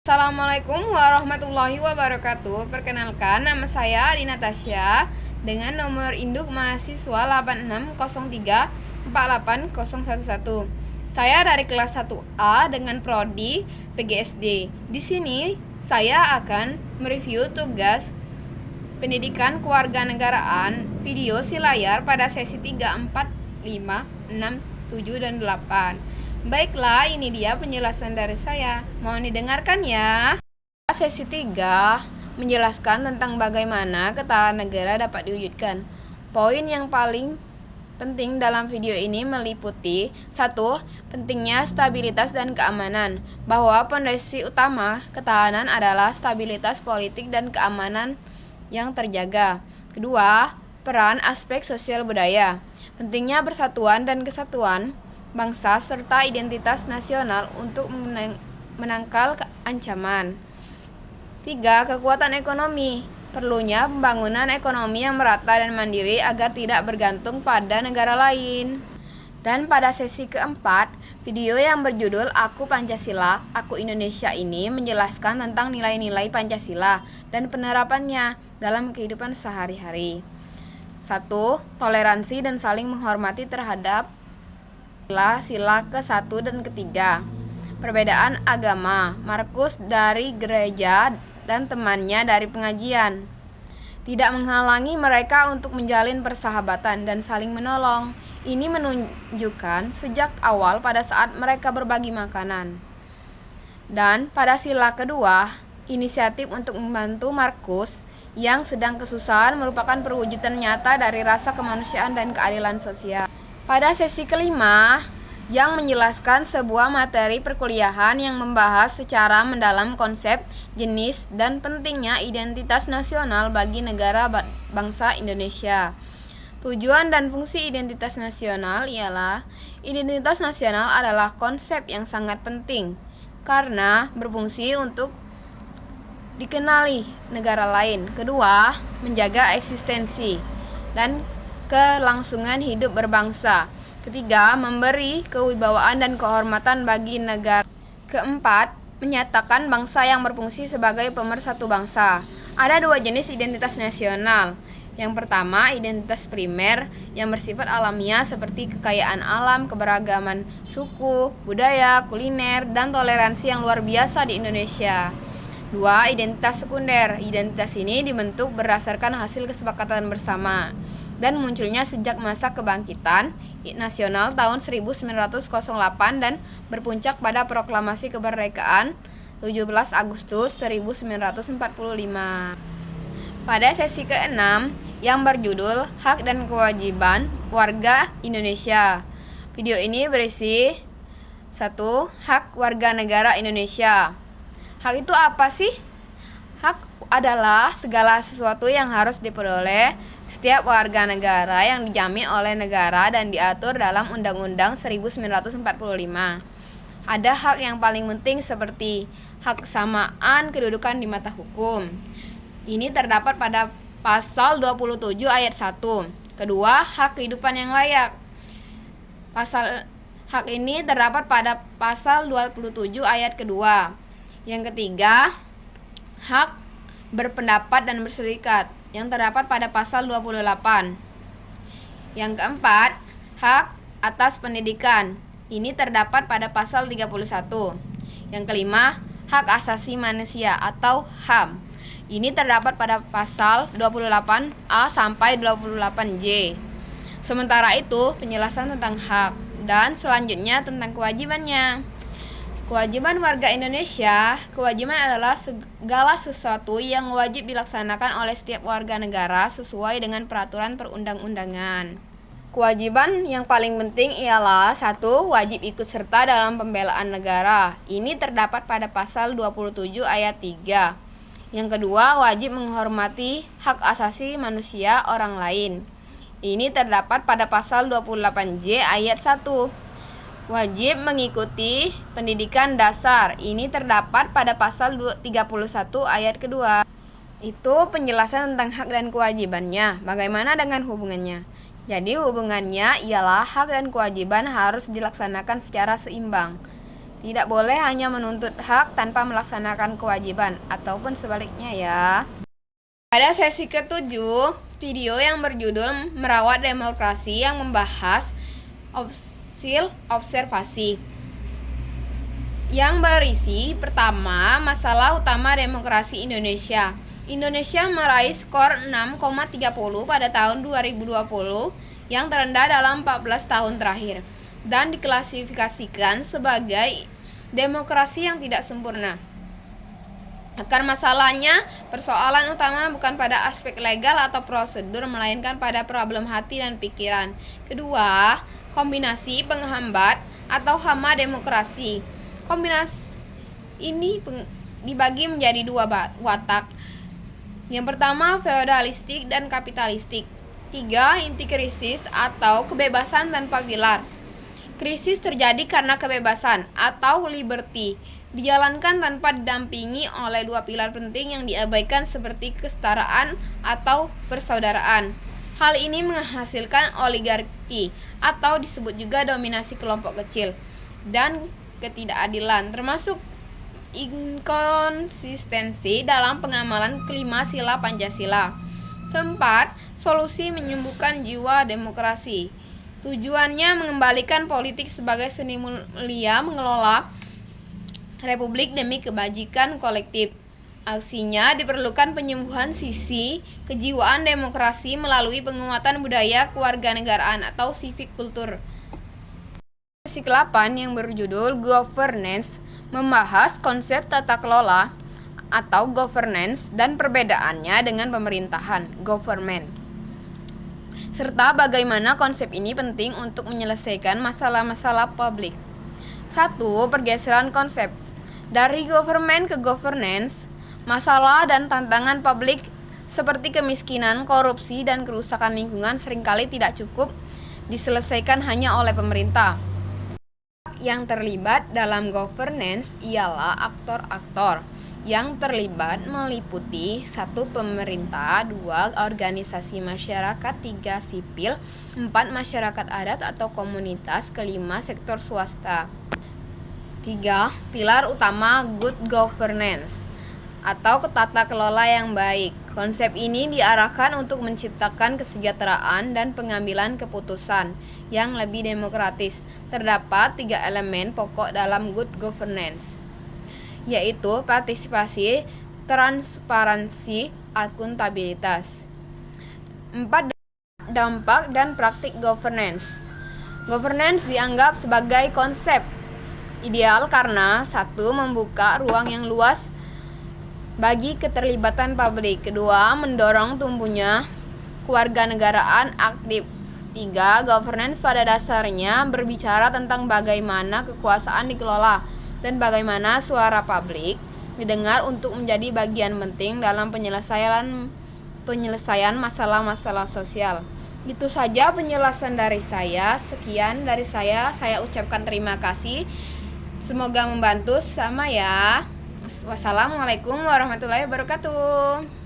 Assalamualaikum warahmatullahi wabarakatuh. Perkenalkan, nama saya Adi Natasha dengan nomor induk mahasiswa 8603488011. Saya dari kelas 1A dengan prodi PGSD. Di sini saya akan mereview tugas pendidikan kewarganegaraan video si layar pada sesi 3, 4, 5, 6, 7, dan 8. Baiklah, ini dia penjelasan dari saya. Mohon didengarkan ya. Sesi 3 menjelaskan tentang bagaimana ketahanan negara dapat diwujudkan. Poin yang paling penting dalam video ini meliputi 1. Pentingnya stabilitas dan keamanan, bahwa pondasi utama ketahanan adalah stabilitas politik dan keamanan yang terjaga. 2. Peran aspek sosial budaya, pentingnya persatuan dan kesatuan bangsa serta identitas nasional untuk menangkal ancaman. 3. Kekuatan ekonomi, perlunya pembangunan ekonomi yang merata dan mandiri agar tidak bergantung pada negara lain. Dan pada sesi keempat, video yang berjudul Aku Pancasila, Aku Indonesia ini menjelaskan tentang nilai-nilai Pancasila dan penerapannya dalam kehidupan sehari-hari. 1. Toleransi dan saling menghormati terhadap sila ke-1 dan ke-3. Perbedaan agama, Markus dari gereja dan temannya dari pengajian, tidak menghalangi mereka untuk menjalin persahabatan dan saling menolong. Ini menunjukkan sejak awal pada saat mereka berbagi makanan. Dan pada sila kedua, inisiatif untuk membantu Markus yang sedang kesusahan merupakan perwujudan nyata dari rasa kemanusiaan dan keadilan sosial. Pada sesi kelima, yang menjelaskan sebuah materi perkuliahan yang membahas secara mendalam konsep, jenis, dan pentingnya identitas nasional bagi negara bangsa Indonesia. Tujuan dan fungsi identitas nasional ialah, identitas nasional adalah konsep yang sangat penting karena berfungsi untuk dikenali negara lain. Kedua, menjaga eksistensi dan kelangsungan hidup berbangsa. Ketiga, memberi kewibawaan dan kehormatan bagi negara. Keempat, menyatakan bangsa yang berfungsi sebagai pemersatu bangsa. Ada dua jenis identitas nasional. Yang pertama, identitas primer yang bersifat alamiah seperti kekayaan alam, keberagaman suku, budaya, kuliner, dan toleransi yang luar biasa di Indonesia. 2. Identitas sekunder. Identitas ini dibentuk berdasarkan hasil kesepakatan bersama dan munculnya sejak masa kebangkitan nasional tahun 1908 dan berpuncak pada proklamasi kemerdekaan 17 Agustus 1945. Pada sesi ke-6 yang berjudul Hak dan Kewajiban Warga Indonesia. Video ini berisi 1. Hak warga negara Indonesia. Hak itu apa sih? Hak adalah segala sesuatu yang harus diperoleh setiap warga negara yang dijamin oleh negara dan diatur dalam Undang-Undang 1945. Ada hak yang paling penting seperti hak kesamaan kedudukan di mata hukum. Ini terdapat pada pasal 27 ayat 1. Kedua, hak kehidupan yang layak. Hak ini terdapat pada pasal 27 ayat kedua. Yang ketiga, hak berpendapat dan berserikat yang terdapat pada pasal 28. Yang keempat, hak atas pendidikan. Ini terdapat pada pasal 31. Yang kelima, hak asasi manusia atau HAM. Ini terdapat pada pasal 28A sampai 28J. Sementara itu, penjelasan tentang hak dan selanjutnya tentang kewajibannya. Kewajiban warga Indonesia. Kewajiban adalah segala sesuatu yang wajib dilaksanakan oleh setiap warga negara sesuai dengan peraturan perundang-undangan. Kewajiban yang paling penting ialah 1. Wajib ikut serta dalam pembelaan negara. Ini terdapat pada pasal 27 ayat 3. Yang kedua, wajib menghormati hak asasi manusia orang lain. Ini terdapat pada pasal 28J ayat 1. Wajib mengikuti pendidikan dasar. Ini terdapat pada pasal 31 ayat kedua. Itu penjelasan tentang hak dan kewajibannya. Bagaimana dengan hubungannya? Jadi hubungannya ialah hak dan kewajiban harus dilaksanakan secara seimbang. Tidak boleh hanya menuntut hak tanpa melaksanakan kewajiban, ataupun sebaliknya ya. Pada sesi ke-7, video yang berjudul Merawat Demokrasi yang membahas hasil observasi yang berisi pertama, masalah utama demokrasi Indonesia. Indonesia meraih skor 6,30 pada tahun 2020 yang terendah dalam 14 tahun terakhir dan diklasifikasikan sebagai demokrasi yang tidak sempurna. Akar masalahnya, persoalan utama bukan pada aspek legal atau prosedur, melainkan pada problem hati dan pikiran. Kedua, kombinasi penghambat atau hama demokrasi. Kombinasi ini dibagi menjadi dua watak. Yang pertama, feodalistik dan kapitalistik. 3. Inti krisis atau kebebasan tanpa pilar. Krisis terjadi karena kebebasan atau liberty dijalankan tanpa didampingi oleh dua pilar penting yang diabaikan seperti kesetaraan atau persaudaraan. Hal ini menghasilkan oligarki atau disebut juga dominasi kelompok kecil dan ketidakadilan, termasuk inkonsistensi dalam pengamalan kelima sila Pancasila. Keempat, solusi menyembuhkan jiwa demokrasi. Tujuannya mengembalikan politik sebagai seni mulia mengelola republik demi kebajikan kolektif. Aksinya diperlukan penyembuhan sisi kejiwaan demokrasi melalui penguatan budaya kewarganegaraan atau civic culture. Sesi ke-8 yang berjudul Governance membahas konsep tata kelola atau governance dan perbedaannya dengan pemerintahan, government, serta bagaimana konsep ini penting untuk menyelesaikan masalah-masalah publik. 1. Pergeseran konsep. Dari government ke governance, masalah dan tantangan publik seperti kemiskinan, korupsi, dan kerusakan lingkungan seringkali tidak cukup diselesaikan hanya oleh pemerintah. Yang terlibat dalam governance ialah aktor-aktor yang terlibat meliputi 1. Pemerintah, 2. Organisasi masyarakat, 3. Sipil, 4. Masyarakat adat atau komunitas, 5. Sektor swasta. 3. Pilar utama good governance atau tata kelola yang baik. Konsep ini diarahkan untuk menciptakan kesejahteraan dan pengambilan keputusan yang lebih demokratis. Terdapat 3 elemen pokok dalam good governance, yaitu partisipasi, transparansi, akuntabilitas. 4. Dampak dan praktik governance. Governance dianggap sebagai konsep ideal karena 1. Membuka ruang yang luas bagi keterlibatan publik. 2. Mendorong tumbuhnya kewarganegaraan aktif. 3. Governance pada dasarnya berbicara tentang bagaimana kekuasaan dikelola dan bagaimana suara publik didengar untuk menjadi bagian penting dalam penyelesaian masalah-masalah sosial. Itu saja penjelasan dari saya. Sekian dari saya ucapkan terima kasih. Semoga membantu sama ya. Wassalamualaikum warahmatullahi wabarakatuh.